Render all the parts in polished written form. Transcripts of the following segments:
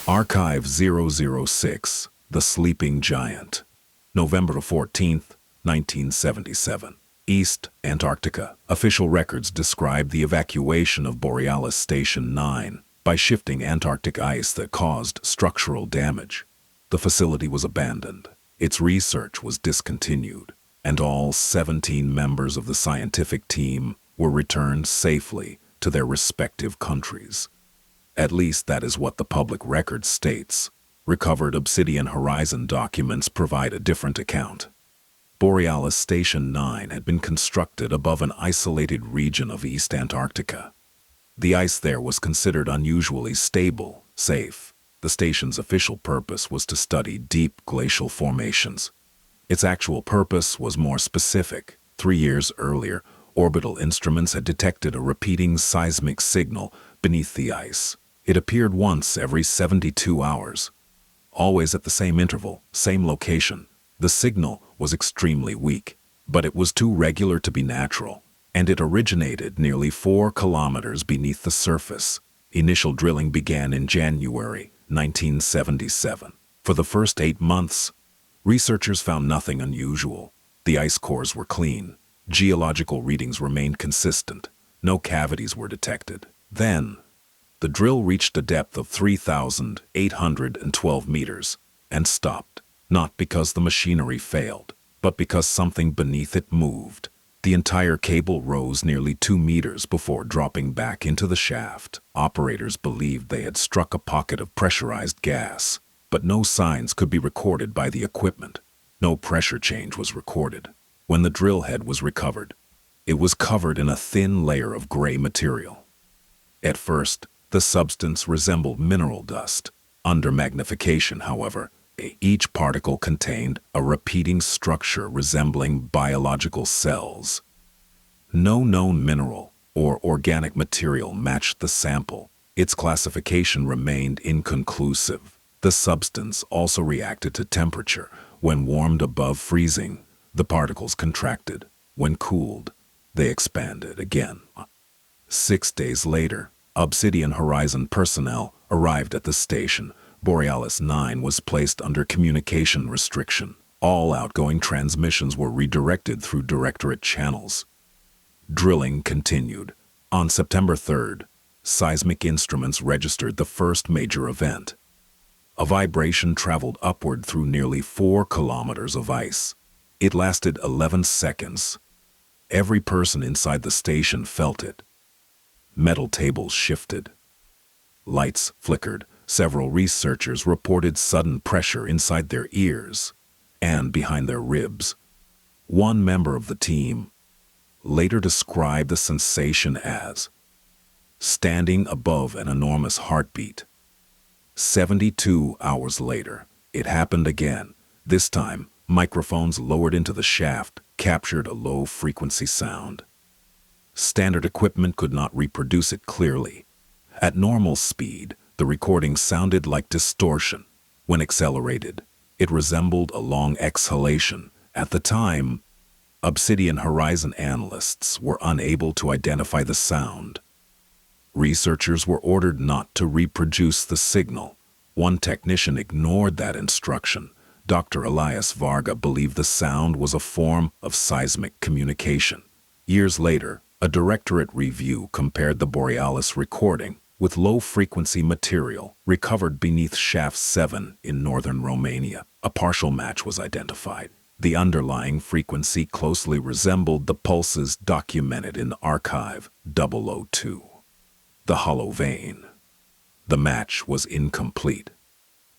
Archive 006, The Sleeping Giant. November 14th, 1977. East Antarctica. Official records describe the evacuation of Borealis Station 9 by shifting Antarctic ice that caused structural damage. The facility was abandoned. Its research was discontinued, and all 17 members of the scientific team were returned safely to their respective countries. At least that is what the public record states. Recovered Obsidian Horizon documents provide a different account. Borealis Station 9 had been constructed above an isolated region of East Antarctica. The ice there was considered unusually stable, safe. The station's official purpose was to study deep glacial formations. Its actual purpose was more specific. 3 years earlier, orbital instruments had detected a repeating seismic signal beneath the ice. It appeared once every 72 hours. Always at the same interval, same location. The signal was extremely weak, but it was too regular to be natural, and it originated nearly 4 kilometers beneath the surface. Initial drilling began in January 1977. For the first 8 months, researchers found nothing unusual. The ice cores were clean. Geological readings remained consistent. No cavities were detected. Then, the drill reached a depth of 3,812 meters and stopped, not because the machinery failed, but because something beneath it moved. The entire cable rose nearly 2 meters before dropping back into the shaft. Operators believed they had struck a pocket of pressurized gas, but no signs could be recorded by the equipment. No pressure change was recorded. When the drill head was recovered, it was covered in a thin layer of gray material. At first, the substance resembled mineral dust. Under magnification, however, each particle contained a repeating structure resembling biological cells. No known mineral or organic material matched the sample. Its classification remained inconclusive. The substance also reacted to temperature. When warmed above freezing, the particles contracted. When cooled, they expanded again. 6 days later, Obsidian Horizon personnel arrived at the station. Borealis 9 was placed under communication restriction. All outgoing transmissions were redirected through Directorate channels. Drilling continued. On September 3rd, seismic instruments registered the first major event. A vibration traveled upward through nearly 4 kilometers of ice. It lasted 11 seconds. Every person inside the station felt it. Metal tables shifted. Lights flickered. Several researchers reported sudden pressure inside their ears and behind their ribs. One member of the team later described the sensation as standing above an enormous heartbeat. 72 hours later, it happened again. This time, microphones lowered into the shaft captured a low-frequency sound. Standard equipment could not reproduce it clearly. At normal speed, the recording sounded like distortion. When accelerated, it resembled a long exhalation. At the time, Obsidian Horizon analysts were unable to identify the sound. Researchers were ordered not to reproduce the signal. One technician ignored that instruction. Dr. Elias Varga believed the sound was a form of seismic communication. Years later, a Directorate review compared the Borealis recording with low-frequency material recovered beneath Shaft 7 in northern Romania. A partial match was identified. The underlying frequency closely resembled the pulses documented in Archive 002. The hollow vein. The match was incomplete,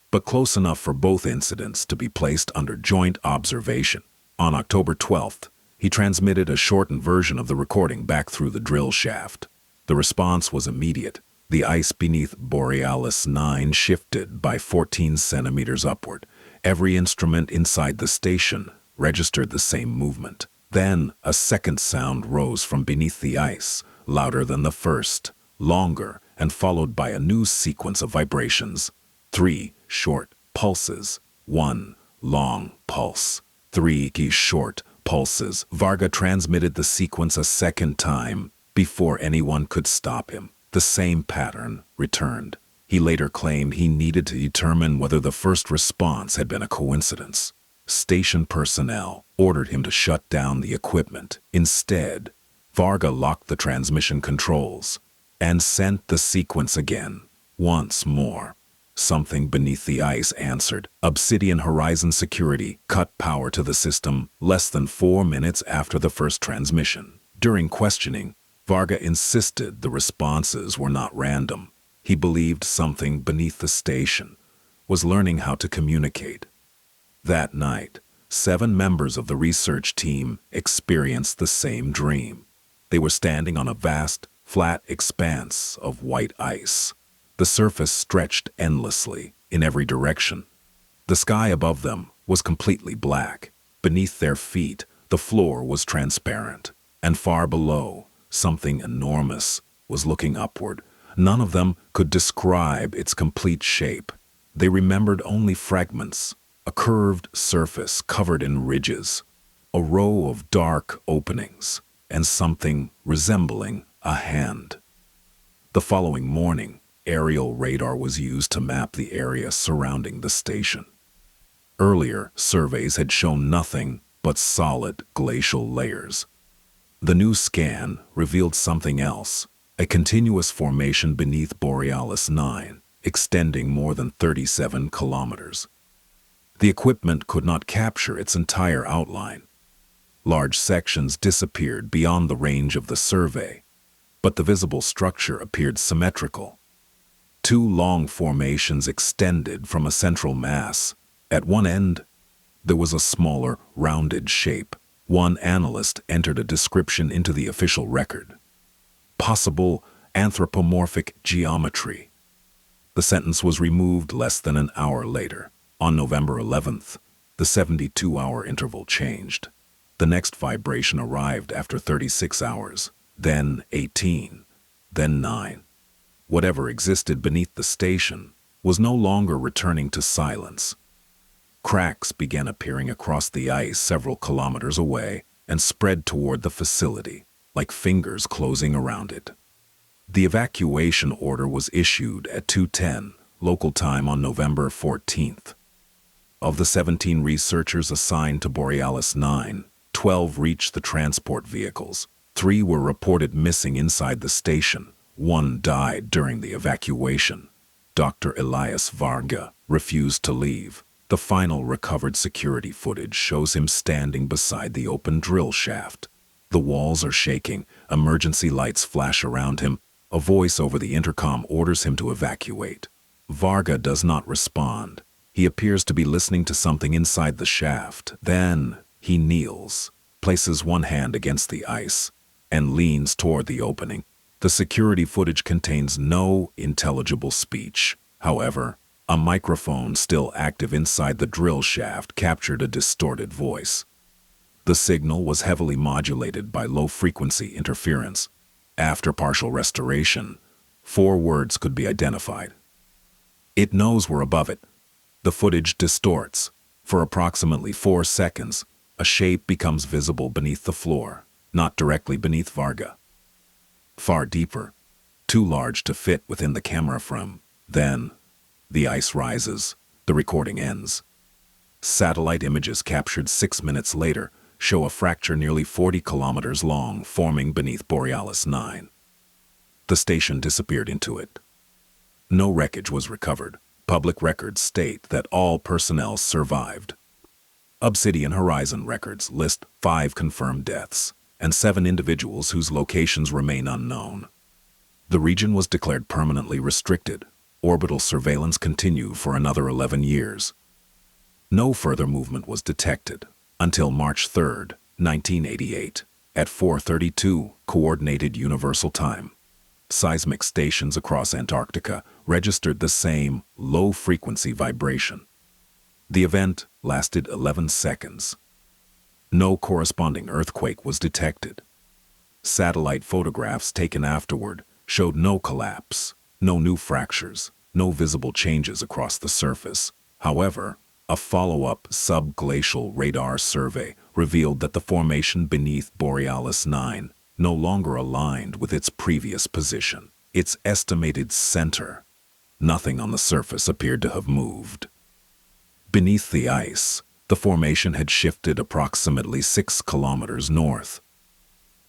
but close enough for both incidents to be placed under joint observation. On October 12th, he transmitted a shortened version of the recording back through the drill shaft. The response was immediate. The ice beneath Borealis 9 shifted by 14 centimeters upward. Every instrument inside the station registered the same movement. Then, a second sound rose from beneath the ice, louder than the first, longer, and followed by a new sequence of vibrations. 3 short pulses, 1 long pulse, 3 short pulses. Varga transmitted the sequence a second time before anyone could stop him. The same pattern returned. He later claimed he needed to determine whether the first response had been a coincidence. Station personnel ordered him to shut down the equipment. Instead, Varga locked the transmission controls and sent the sequence again. Once more, something beneath the ice answered. Obsidian Horizon Security cut power to the system less than 4 minutes after the first transmission. During questioning, Varga insisted the responses were not random. He believed something beneath the station was learning how to communicate. That night, 7 members of the research team experienced the same dream. They were standing on a vast, flat expanse of white ice. The surface stretched endlessly in every direction. The sky above them was completely black. Beneath their feet, the floor was transparent. And far below, something enormous was looking upward. None of them could describe its complete shape. They remembered only fragments: a curved surface covered in ridges, a row of dark openings, and something resembling a hand. The following morning, aerial radar was used to map the area surrounding the station. Earlier surveys had shown nothing but solid glacial layers. The new scan revealed something else: a continuous formation beneath Borealis 9, extending more than 37 kilometers. The equipment could not capture its entire outline. Large sections disappeared beyond the range of the survey, but the visible structure appeared symmetrical. 2 long formations extended from a central mass. At one end, there was a smaller, rounded shape. One analyst entered a description into the official record: possible anthropomorphic geometry. The sentence was removed less than an hour later. On November 11th, the 72-hour interval changed. The next vibration arrived after 36 hours, then 18, then 9. Whatever existed beneath the station was no longer returning to silence. Cracks began appearing across the ice several kilometers away and spread toward the facility, like fingers closing around it. The evacuation order was issued at 2:10 local time on November 14th. Of the 17 researchers assigned to Borealis 9, 12 reached the transport vehicles. 3 were reported missing inside the station. 1 died during the evacuation. Doctor Elias Varga refused to leave. The final recovered security footage shows him standing beside the open drill shaft. The walls are shaking. Emergency lights flash around him. A voice over the intercom orders him to evacuate. Varga does not respond. He appears to be listening to something inside the shaft. Then he kneels, places one hand against the ice, and leans toward the opening. The security footage contains no intelligible speech. However, a microphone still active inside the drill shaft captured a distorted voice. The signal was heavily modulated by low-frequency interference. After partial restoration, 4 words could be identified. It knows we're above it. The footage distorts. For approximately 4 seconds, a shape becomes visible beneath the floor, not directly beneath Varga. Far deeper, too large to fit within the camera frame. Then, the ice rises. The recording ends. Satellite images captured 6 minutes later show a fracture nearly 40 kilometers long forming beneath Borealis 9. The station disappeared into it. No wreckage was recovered. Public records state that all personnel survived. Obsidian Horizon records list 5 confirmed deaths and 7 individuals whose locations remain unknown. The region was declared permanently restricted. Orbital surveillance continued for another 11 years. No further movement was detected until March 3, 1988, at 4:32 Coordinated Universal Time. Seismic stations across Antarctica registered the same low-frequency vibration. The event lasted 11 seconds. No corresponding earthquake was detected. Satellite photographs taken afterward showed no collapse, no new fractures, no visible changes across the surface. However, a follow-up subglacial radar survey revealed that the formation beneath Borealis 9 no longer aligned with its previous position. Its estimated center Nothing on the surface appeared to have moved. Beneath the ice, the formation had shifted approximately 6 kilometers north.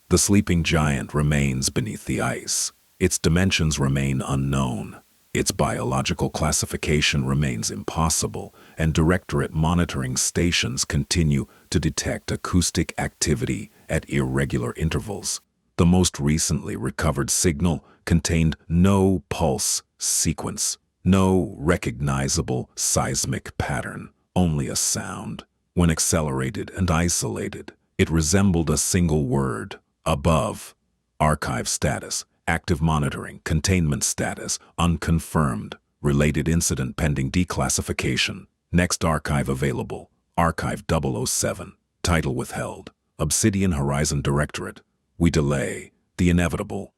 The sleeping giant remains beneath the ice. Its dimensions remain unknown. Its biological classification remains impossible, and Directorate monitoring stations continue to detect acoustic activity at irregular intervals. The most recently recovered signal contained no pulse sequence, no recognizable seismic pattern, only a sound. When accelerated and isolated, it resembled a single word: above. Archive status: active monitoring, containment status, unconfirmed, related incident pending declassification. Next archive available, Archive 007, title withheld, Obsidian Horizon Directorate. We delay the inevitable.